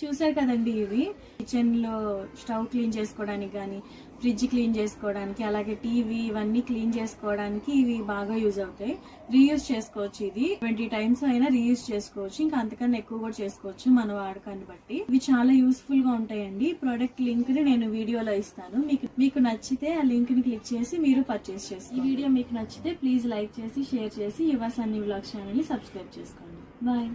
చూసారు కదండి, ఇవి కిచెన్ లో స్టవ్ క్లీన్ చేసుకోవడానికి కానీ, ఫ్రిడ్జ్ క్లీన్ చేసుకోవడానికి, అలాగే టీవీ ఇవన్నీ క్లీన్ చేసుకోవడానికి ఇవి బాగా యూజ్ అవుతాయి. రీయూజ్ చేసుకోవచ్చు. ఇది 20 టైమ్స్ అయినా రీయూజ్ చేసుకోవచ్చు. ఇంకా అంతకన్నా ఎక్కువ కూడా చేసుకోవచ్చు మన వాడకాన్ని బట్టి. ఇవి చాలా యూస్ఫుల్ గా ఉంటాయండి. ప్రోడక్ట్ లింక్ ని నేను వీడియోలో ఇస్తాను. మీకు నచ్చితే ఆ లింక్ ని క్లిక్ చేసి మీరు పర్చేస్ చేసి. ఈ వీడియో మీకు నచ్చితే ప్లీజ్ లైక్ చేసి, షేర్ చేసి యువ సన్నీ వ్లాగ్స్ ఛానల్ ని సబ్స్క్రైబ్ చేసుకోండి. బాయ్.